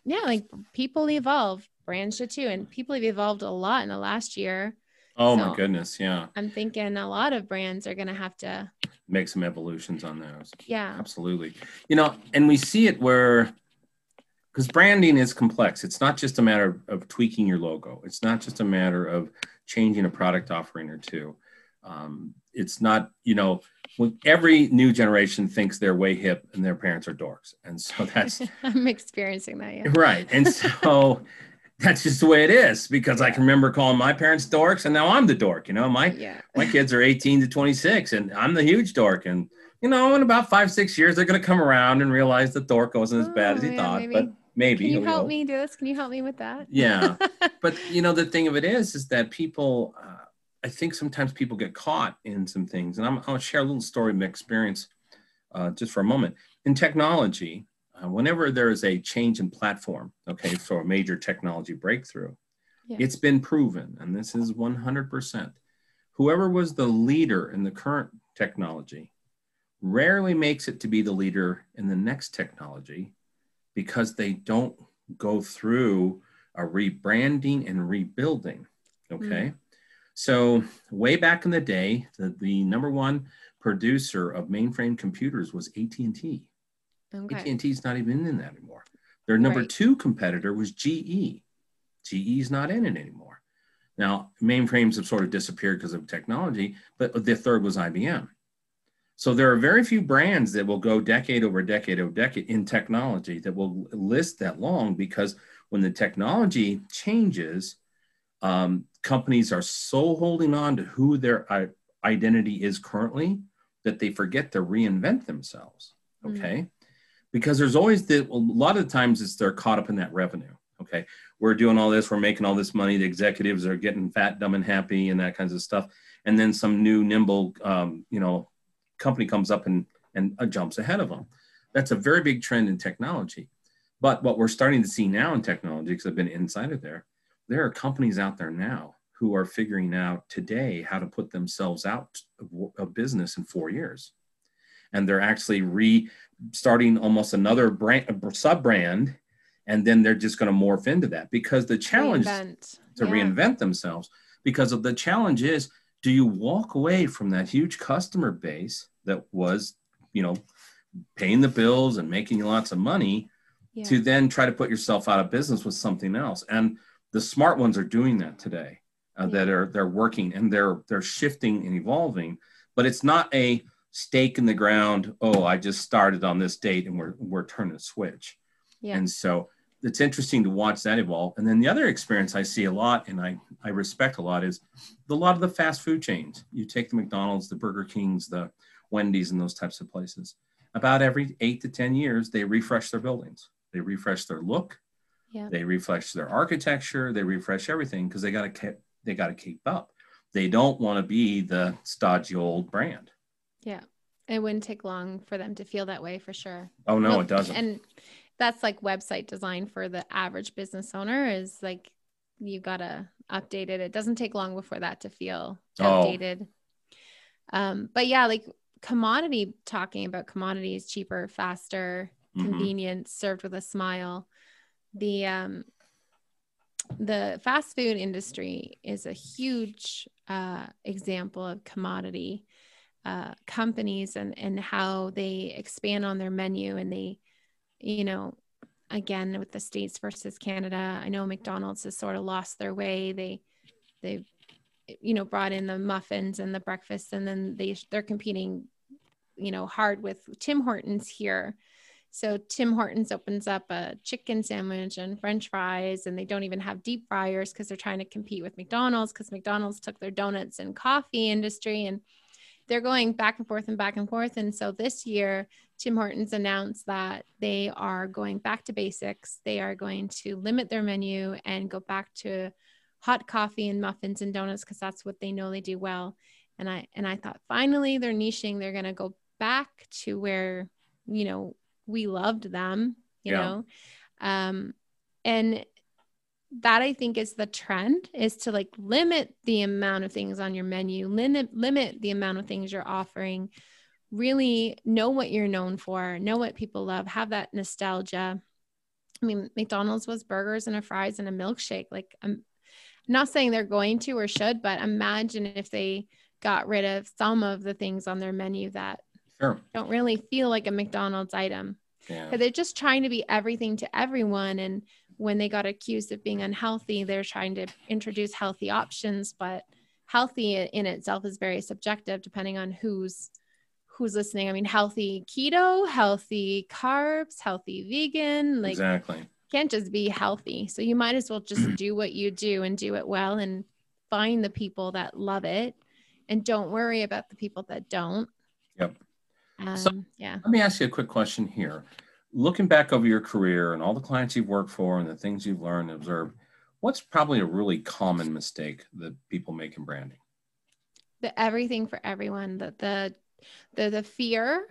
like, people evolve, brands should too. And people have evolved a lot in the last year. Oh, so my goodness. Yeah. I'm thinking a lot of brands are going to have to make some evolutions on those. Yeah, absolutely. And we see it because branding is complex. It's not just a matter of tweaking your logo. It's not just a matter of changing a product offering or two. It's not, when every new generation thinks they're way hip and their parents are dorks. And so that's I'm experiencing that. Yeah. Right. And so that's just the way it is, because I can remember calling my parents dorks, and now I'm the dork. My kids are 18 to 26 and I'm the huge dork. And, in about 5-6 years, they're going to come around and realize the dork wasn't as bad as he thought. Maybe. But maybe. Can you help me do this? Can you help me with that? Yeah. But, the thing of it is that people, I think sometimes people get caught in some things. And I'll share a little story of my experience just for a moment. In technology, whenever there is a change in platform, for a major technology breakthrough, it's been proven, and this is 100%, whoever was the leader in the current technology rarely makes it to be the leader in the next technology, because they don't go through a rebranding and rebuilding. So way back in the day, the number one producer of mainframe computers was AT&T. AT&T is not even in that anymore. Their number two competitor was GE. GE's not in it anymore. Now, mainframes have sort of disappeared because of technology, but the third was IBM. So there are very few brands that will go decade over decade over decade in technology that will list that long, because when the technology changes, companies are so holding on to who their identity is currently that they forget to reinvent themselves. Because there's always a lot of the times they're caught up in that revenue. We're doing all this, we're making all this money, the executives are getting fat, dumb, and happy, and that kinds of stuff. And then some new nimble, company comes up and jumps ahead of them. That's a very big trend in technology. But what we're starting to see now in technology, because I've been inside of there are companies out there now who are figuring out today how to put themselves out of business in 4 years. And they're actually starting almost another brand, a sub brand, and then they're just going to morph into that, because the challenge reinvent themselves, because of the challenge is, do you walk away from that huge customer base that was, paying the bills and making you lots of money, to then try to put yourself out of business with something else? And the smart ones are doing that today. They're working, and they're shifting and evolving, but it's not a stake in the ground. Oh, I just started on this date and we're turning a switch. And so it's interesting to watch that evolve. And then the other experience I see a lot, and I respect a lot, is a lot of the fast food chains. You take the McDonald's, the Burger Kings, the Wendy's, and those types of places. About every 8 to 10 years, they refresh their buildings. They refresh their look. They refresh their architecture. They refresh everything, because they got to keep up. They don't want to be the stodgy old brand. Yeah. It wouldn't take long for them to feel that way, for sure. Oh, no, it doesn't. And that's like website design for the average business owner, is like, you got to update it. It doesn't take long before that to feel outdated. But yeah, like talking about commodities, cheaper, faster, convenient, served with a smile. The fast food industry is a huge example of commodity companies and how they expand on their menu. And they, again, with the States versus Canada, I know McDonald's has sort of lost their way. They brought in the muffins and the breakfast, and then they're competing, hard with Tim Hortons here. So Tim Hortons opens up a chicken sandwich and French fries, and they don't even have deep fryers because they're trying to compete with McDonald's, because McDonald's took their donuts and coffee industry, and they're going back and forth and back and forth. And so this year, Tim Hortons announced that they are going back to basics. They are going to limit their menu and go back to hot coffee and muffins and donuts, because that's what they know they do well. And I thought, finally, they're niching. They're going to go back to where, we loved them, you know? And that, I think, is the trend, is to like limit the amount of things on your menu, limit the amount of things you're offering, really know what you're known for, know what people love, have that nostalgia. I mean, McDonald's was burgers and a fries and a milkshake. Like, I'm not saying they're going to or should, but imagine if they got rid of some of the things on their menu that don't really feel like a McDonald's item. Because they're just trying to be everything to everyone. And when they got accused of being unhealthy, they're trying to introduce healthy options, but healthy in itself is very subjective depending on who's listening. I mean, healthy keto, healthy carbs, healthy vegan, like can't just be healthy. So you might as well just do what you do and do it well, and find the people that love it, and don't worry about the people that don't. So let me ask you a quick question here. Looking back over your career and all the clients you've worked for and the things you've learned and observed, what's probably a really common mistake that people make in branding? The everything for everyone, the fear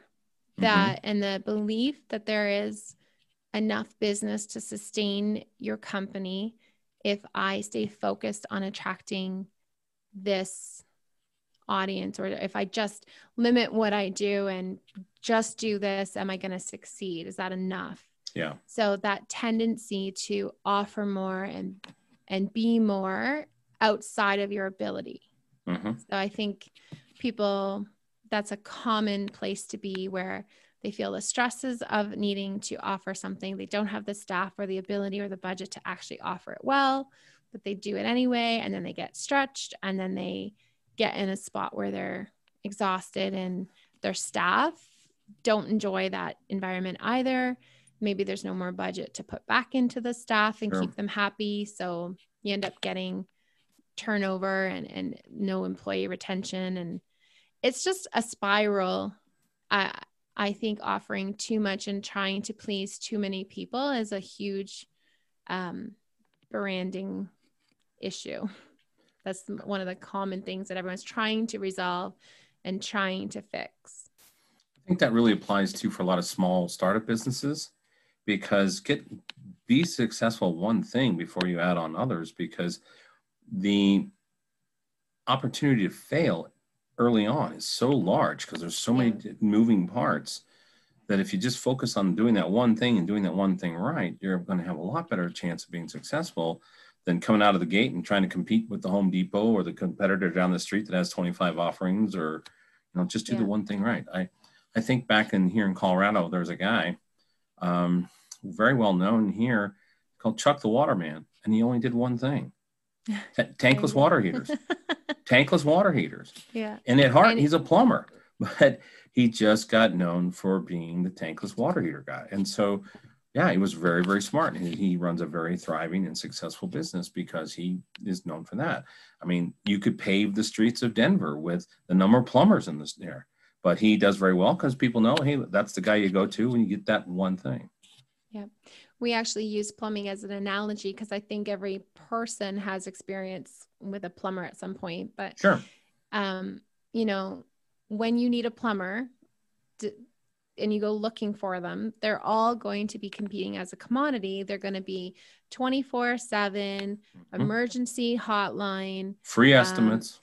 that and the belief that there is enough business to sustain your company if I stay focused on attracting this audience, or if I just limit what I do and just do this, am I going to succeed? Is that enough? So that tendency to offer more and be more outside of your ability. So I think that's a common place to be, where they feel the stresses of needing to offer something. They don't have the staff or the ability or the budget to actually offer it well, but they do it anyway. And then they get stretched, and then they get in a spot where they're exhausted, and their staff don't enjoy that environment either. Maybe there's no more budget to put back into the staff and keep them happy. So you end up getting turnover and no employee retention. And it's just a spiral. I think offering too much and trying to please too many people is a huge branding issue. That's one of the common things that everyone's trying to resolve and trying to fix. I think that really applies too for a lot of small startup businesses. because be successful at one thing before you add on others, because the opportunity to fail early on is so large because there's so many moving parts that if you just focus on doing that one thing and doing that one thing right, you're going to have a lot better chance of being successful than coming out of the gate and trying to compete with the Home Depot or the competitor down the street that has 25 offerings, or just do the one thing right. I think back here in Colorado, there's a guy very well known here called Chuck the Waterman, and he only did one thing: tankless water heaters. Tankless water heaters. Yeah. And at heart, he's a plumber, but he just got known for being the tankless water heater guy. And so, yeah, he was very, very smart. He runs a very thriving and successful business because he is known for that. I mean, you could pave the streets of Denver with the number of plumbers in this there, but he does very well because people know, hey, that's the guy you go to when you get that one thing. Yeah. We actually use plumbing as an analogy because I think every person has experience with a plumber at some point. But, sure. When you need a plumber and you go looking for them, they're all going to be competing as a commodity. They're going to be 24/7, emergency hotline, free estimates.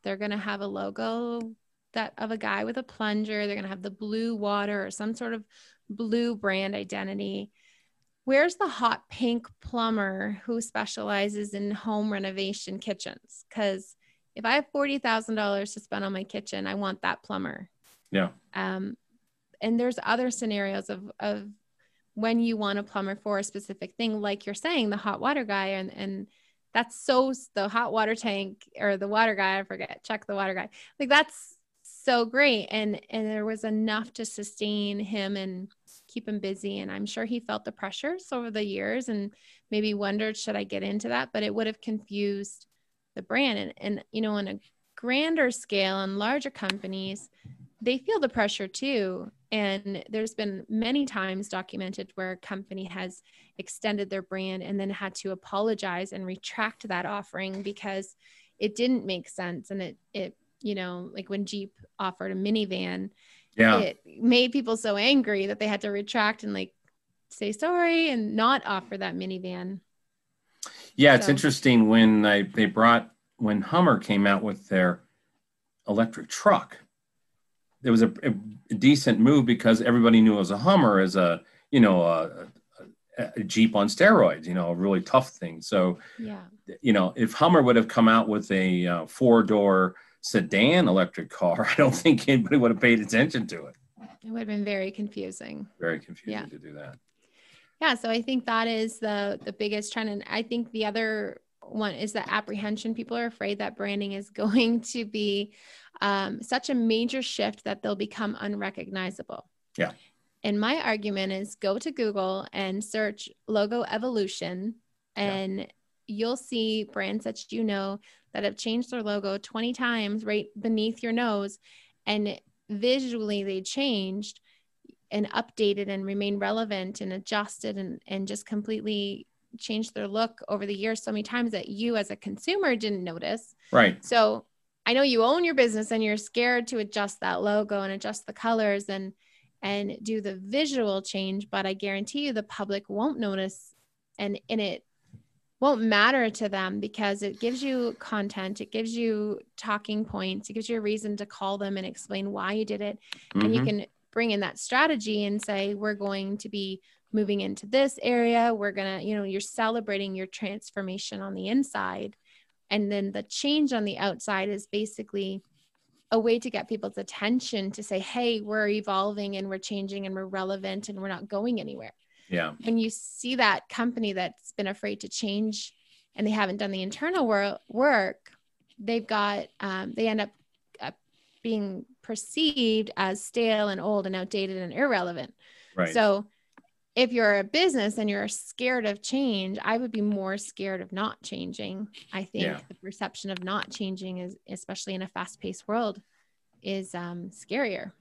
They're going to have a logo of a guy with a plunger. They're going to have the blue water or some sort of blue brand identity. Where's the hot pink plumber who specializes in home renovation kitchens? Because if I have $40,000 to spend on my kitchen, I want that plumber. Yeah. And there's other scenarios of when you want a plumber for a specific thing, like you're saying, the hot water guy, and that's the hot water tank or the water guy, I forget, Chuck the water guy. Like that's so great. And there was enough to sustain him and keep him busy. And I'm sure he felt the pressures over the years and maybe wondered, should I get into that? But it would have confused the brand. And on a grander scale and larger companies, they feel the pressure too. And there's been many times documented where a company has extended their brand and then had to apologize and retract that offering because it didn't make sense. And it like when Jeep offered a minivan, it made people so angry that they had to retract and like say sorry and not offer that minivan. Yeah, it's interesting when when Hummer came out with their electric truck, there was a decent move because everybody knew it was a Hummer as a Jeep on steroids, a really tough thing. So, if Hummer would have come out with a 4-door sedan electric car, I don't think anybody would have paid attention to it. It would have been very confusing. Very confusing to do that. Yeah. So I think that is the biggest trend. And I think the other one is the apprehension. People are afraid that branding is going to be such a major shift that they'll become unrecognizable. Yeah. And my argument is go to Google and search logo evolution, and you'll see brands that that have changed their logo 20 times right beneath your nose, and visually they changed and updated and remain relevant and adjusted and just completely changed their look over the years so many times that you as a consumer didn't notice. Right. So I know you own your business and you're scared to adjust that logo and adjust the colors and do the visual change, but I guarantee you the public won't notice and it won't matter to them because it gives you content. It gives you talking points. It gives you a reason to call them and explain why you did it. Mm-hmm. And you can bring in that strategy and say, we're going to be moving into this area. We're going to, you're celebrating your transformation on the inside. And then the change on the outside is basically a way to get people's attention to say, hey, we're evolving and we're changing and we're relevant and we're not going anywhere. Yeah. When you see that company that's been afraid to change and they haven't done the internal work, they've got, they end up being perceived as stale and old and outdated and irrelevant. Right. So if you're a business and you're scared of change, I would be more scared of not changing. I think the perception of not changing is, especially in a fast-paced world, is scarier.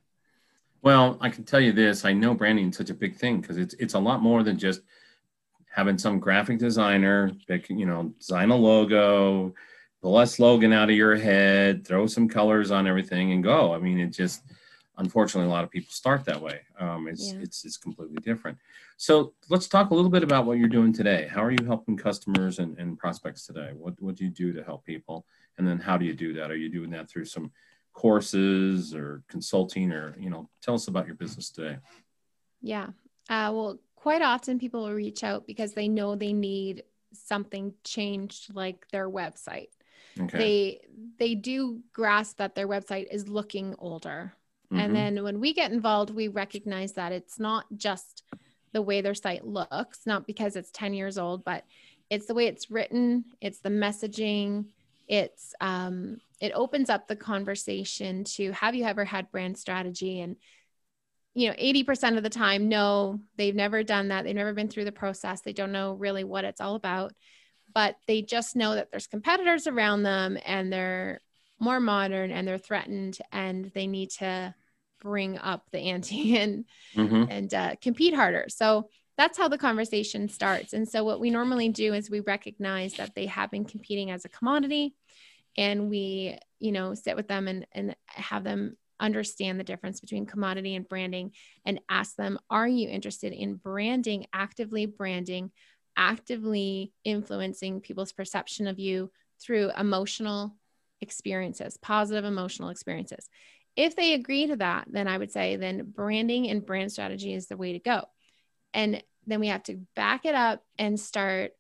Well, I can tell you this. I know branding is such a big thing because it's a lot more than just having some graphic designer, design a logo, pull a slogan out of your head, throw some colors on everything and go. I mean, it just, unfortunately, a lot of people start that way. It's completely different. So let's talk a little bit about what you're doing today. How are you helping customers and prospects today? What do you do to help people? And then how do you do that? Are you doing that through some courses or consulting, or, tell us about your business today? Yeah. Well, quite often people will reach out because they know they need something changed, like their website. Okay. They do grasp that their website is looking older. Mm-hmm. And then when we get involved, we recognize that it's not just the way their site looks, not because it's 10 years old, but it's the way it's written. It's the messaging. It opens up the conversation to, have you ever had brand strategy? And 80% of the time, no, they've never done that. They've never been through the process. They don't know really what it's all about, but they just know that there's competitors around them and they're more modern and they're threatened and they need to bring up the ante and compete harder. So that's how the conversation starts. And so what we normally do is we recognize that they have been competing as a commodity, and we, sit with them and have them understand the difference between commodity and branding, and ask them, are you interested in branding, actively influencing people's perception of you through emotional experiences, positive emotional experiences? If they agree to that, then I would say then branding and brand strategy is the way to go. And then we have to back it up and start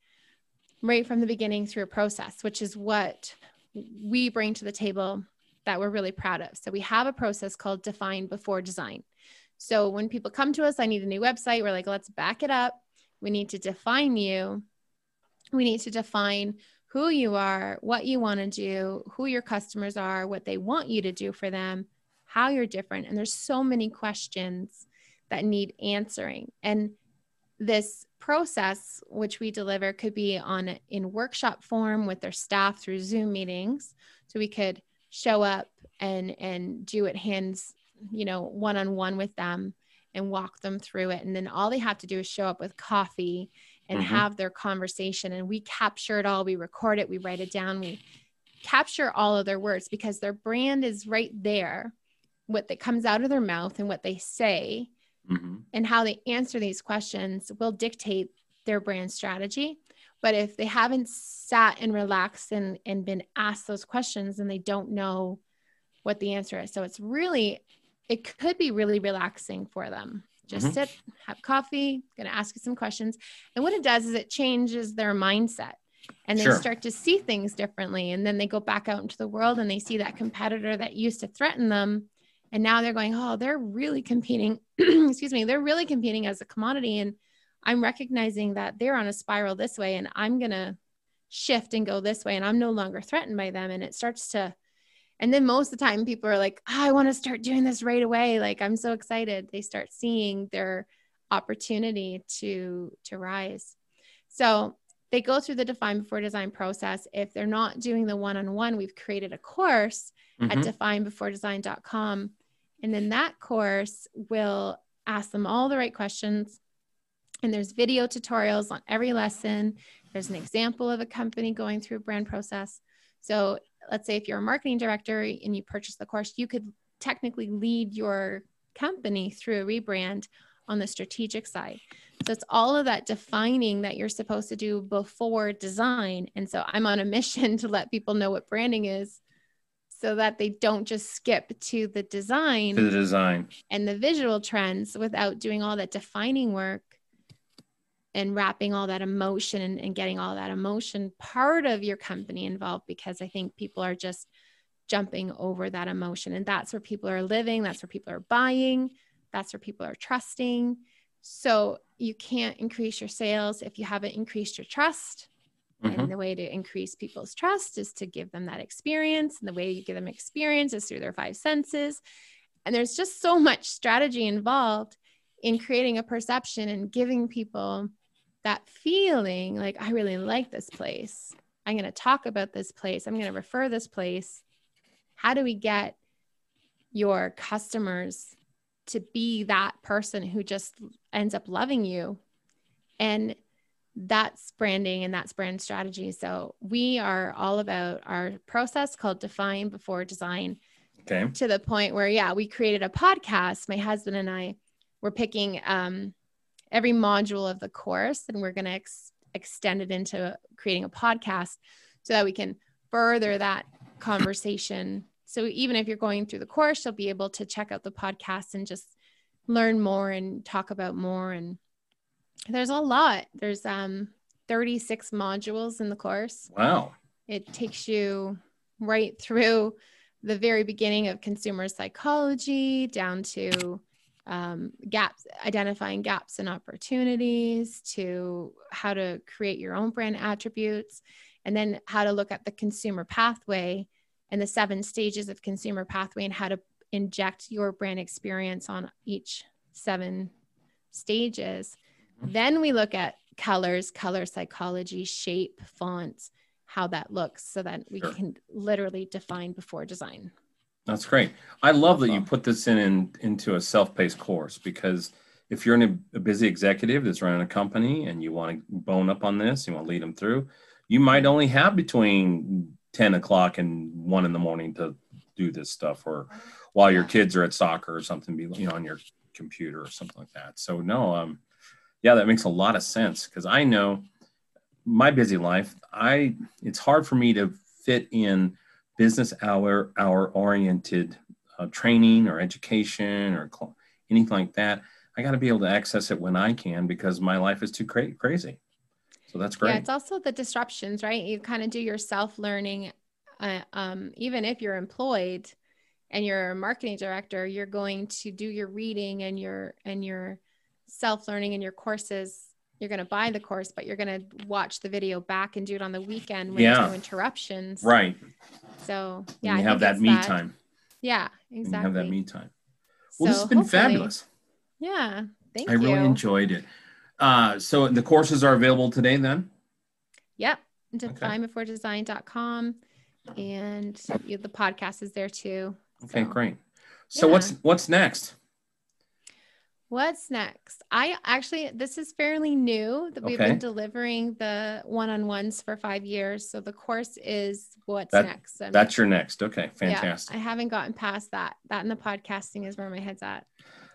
right from the beginning through a process, which is what we bring to the table that we're really proud of. So we have a process called define before design. So when people come to us, I need a new website, we're like, let's back it up. We need to define you. We need to define who you are, what you want to do, who your customers are, what they want you to do for them, how you're different. And there's so many questions that need answering. And this process, which we deliver, could be in workshop form with their staff through Zoom meetings. So we could show up and do it hands, one-on-one with them and walk them through it. And then all they have to do is show up with coffee and have their conversation. And we capture it all. We record it. We write it down. We capture all of their words, because their brand is right there. What that comes out of their mouth and what they say and how they answer these questions will dictate their brand strategy. But if they haven't sat and relaxed and been asked those questions, then they don't know what the answer is. So it could be really relaxing for them. Just sit, have coffee, going to ask you some questions. And what it does is it changes their mindset, and they start to see things differently. And then they go back out into the world and they see that competitor that used to threaten them. And now they're going, oh, they're really competing. Excuse me. They're really competing as a commodity. And I'm recognizing that they're on a spiral this way, and I'm going to shift and go this way. And I'm no longer threatened by them. And it starts to, and then most of the time people are like, oh, I want to start doing this right away. Like, I'm so excited. They start seeing their opportunity to rise. So they go through the define before design process. If they're not doing the one-on-one, we've created a course at definebeforedesign.com. And then that course will ask them all the right questions. And there's video tutorials on every lesson. There's an example of a company going through a brand process. So let's say if you're a marketing director and you purchase the course, you could technically lead your company through a rebrand on the strategic side. So it's all of that defining that you're supposed to do before design. And so I'm on a mission to let people know what branding is, so that they don't just skip to the design and the visual trends without doing all that defining work and wrapping all that emotion and getting all that emotion part of your company involved, because I think people are just jumping over that emotion. And that's where people are living. That's where people are buying. That's where people are trusting. So you can't increase your sales if you haven't increased your trust. And the way to increase people's trust is to give them that experience. And the way you give them experience is through their 5 senses. And there's just so much strategy involved in creating a perception and giving people that feeling like, I really like this place. I'm going to talk about this place. I'm going to refer this place. How do we get your customers to be that person who just ends up loving you? And that's branding and that's brand strategy. So we are all about our process called define before design. Okay. To the point where, yeah, we created a podcast. My husband and I were picking every module of the course, and we're going to extend it into creating a podcast so that we can further that conversation. So even if you're going through the course, you'll be able to check out the podcast and just learn more and talk about more. And there's a lot. There's 36 modules in the course. Wow. It takes you right through the very beginning of consumer psychology down to identifying gaps and opportunities, to how to create your own brand attributes, and then how to look at the consumer pathway and the 7 stages of consumer pathway and how to inject your brand experience on each 7 stages. Then we look at colors, color psychology, shape, fonts, how that looks, so that we can literally define before design. That's great. I love that you put this into a self-paced course, because if you're a busy executive that's running a company and you want to bone up on this, you want to lead them through, you might only have between 10 o'clock and 1 in the morning to do this stuff, or while your kids are at soccer or something, on your computer or something like that. So no, yeah, that makes a lot of sense, because I know my busy life, it's hard for me to fit in business hour oriented training or education or anything like that. I got to be able to access it when I can, because my life is too crazy. So that's great. Yeah, it's also the disruptions, right? You kind of do your self-learning, even if you're employed and you're a marketing director, you're going to do your reading and your self-learning and your courses. You're going to buy the course, but you're going to watch the video back and do it on the weekend when there's no interruptions. Right. So yeah, you have that me time. Yeah, exactly. You have that me time. Well, this has been fabulous. Yeah. Thank you. I really enjoyed it. So the courses are available today then? Yep. definebeforedesign.com. And the podcast is there too. Okay, great. So what's next? What's next? This is fairly new that we've been delivering the one-on-ones for 5 years. So the course is what's next. That's your next. Okay. Fantastic. Yeah, I haven't gotten past that. That and the podcasting is where my head's at.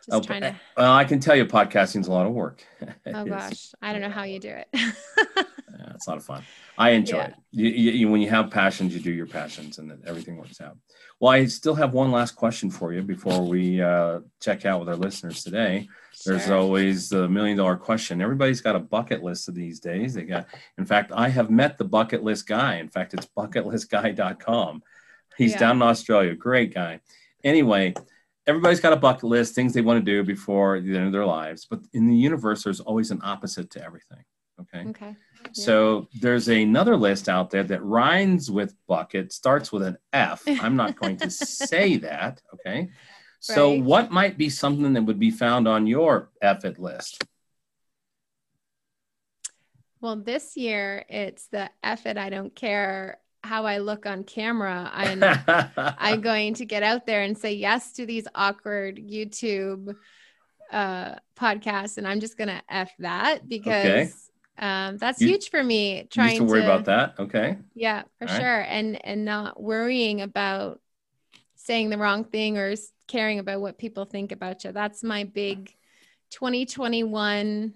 Just trying to. Well, I can tell you podcasting is a lot of work. Oh gosh. I don't know how you do it. Yeah, it's a lot of fun. I enjoy it. You, when you have passions, you do your passions, and then everything works out. Well, I still have one last question for you before we check out with our listeners today. There's always the $1 million question. Everybody's got a bucket list of these days. In fact, I have met the bucket list guy. In fact, it's bucketlistguy.com. He's down in Australia. Great guy. Anyway, everybody's got a bucket list, things they want to do before the end of their lives. But in the universe, there's always an opposite to everything. Okay. So there's another list out there that rhymes with bucket, starts with an F. I'm not going to say that. Okay. So what might be something that would be found on your F-it list? Well, this year it's the F-it, I don't care how I look on camera. I'm going to get out there and say yes to these awkward YouTube podcasts. And I'm just going to F that, because that's huge for me. Trying to worry about that. Okay. Yeah, for sure. And not worrying about saying the wrong thing or caring about what people think about you. That's my big 2021.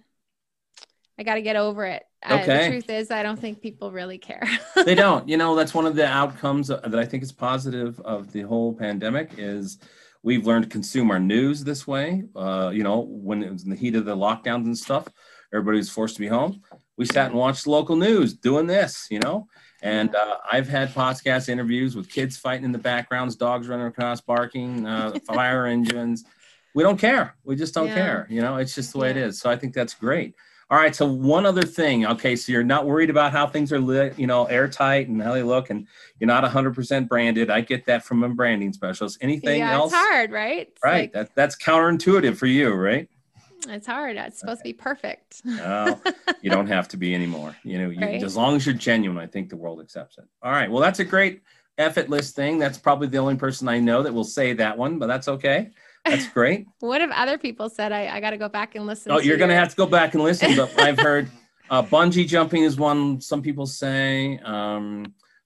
I got to get over it. The truth is, I don't think people really care. They don't. That's one of the outcomes that I think is positive of the whole pandemic is we've learned to consume our news this way. When it was in the heat of the lockdowns and stuff, everybody was forced to be home. We sat and watched local news doing this, And I've had podcast interviews with kids fighting in the backgrounds, dogs running across, barking, fire engines. We don't care. We just don't care. It's just the way it is. So I think that's great. All right. So one other thing. Okay. So you're not worried about how things are lit, airtight and how they look, and you're not 100% branded. I get that from a branding specialist. Anything else? It's hard, right? Right. That's counterintuitive for you, right? It's hard. It's supposed to be perfect. No, you don't have to be anymore. As long as you're genuine, I think the world accepts it. All right. Well, that's a great F-it list thing. That's probably the only person I know that will say that one, but that's okay. That's great. What have other people said? I got to go back and listen. Oh, you're going to have to go back and listen. But I've heard bungee jumping is one some people say.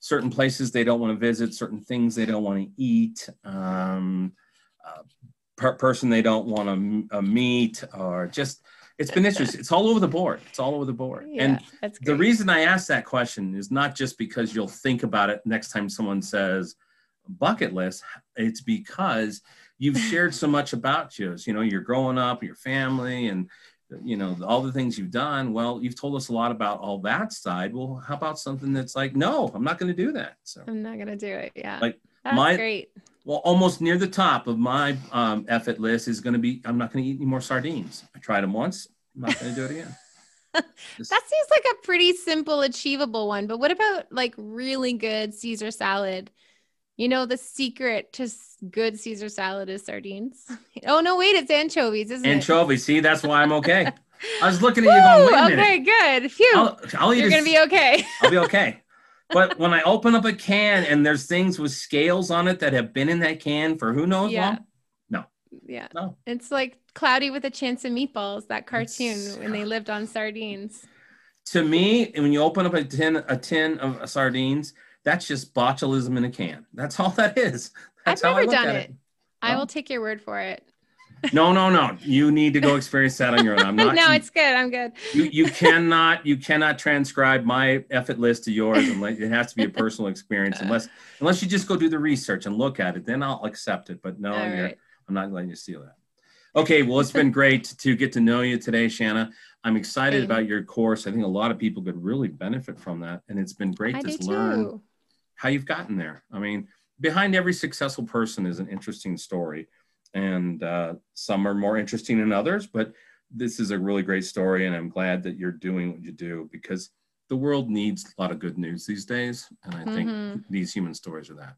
certain places they don't want to visit, certain things they don't want to eat, person they don't want to meet, or just, it's been interesting. It's all over the board. It's all over the board. Yeah, and that's great. The reason I asked that question is not just because you'll think about it next time someone says bucket list. It's because you've shared so much about you. You know, you're growing up, your family, and you know, all the things you've done. Well, you've told us a lot about all that side. Well, how about something that's like, no, I'm not going to do that. So I'm not going to do it. Yeah. Like that's great. Well, almost near the top of my effort list is going to be, I'm not going to eat any more sardines. I tried them once. I'm not going to do it again. That seems like a pretty simple, achievable one. But what about like really good Caesar salad? You know, the secret to good Caesar salad is sardines. Oh, no, wait, it's anchovies, isn't it? Anchovies. See, that's why I'm okay. I was looking at you going, wait a minute. Okay, good. Phew. You're going to be okay. I'll be okay. But when I open up a can and there's things with scales on it that have been in that can for who knows long, no. Yeah. No. It's like Cloudy with a Chance of Meatballs, that cartoon when they lived on sardines. To me, when you open up a tin of sardines, that's just botulism in a can. That's all that is. That's I've never done it. I will take your word for it. No. You need to go experience that on your own. I'm not. No, it's good. I'm good. You cannot transcribe my effort list to yours, and it has to be a personal experience. Unless you just go do the research and look at it, then I'll accept it. But no, I'm not letting you steal that. Okay, well, it's been great to get to know you today, Shanna. I'm excited about your course. I think a lot of people could really benefit from that, and it's been great to learn how you've gotten there. I mean, behind every successful person is an interesting story. And some are more interesting than others, but this is a really great story, and I'm glad that you're doing what you do, because the world needs a lot of good news these days, and I think these human stories are that.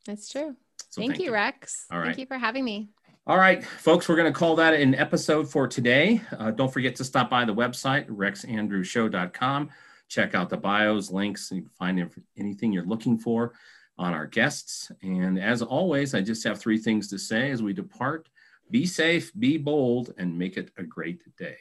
That's true. So thank you, Rex. All right. Thank you for having me. All right, folks, we're going to call that an episode for today. Don't forget to stop by the website, rexandrewshow.com. Check out the bios, links, and you can find anything you're looking for on our guests. And as always, I just have 3 things to say as we depart. Be safe, be bold, and make it a great day.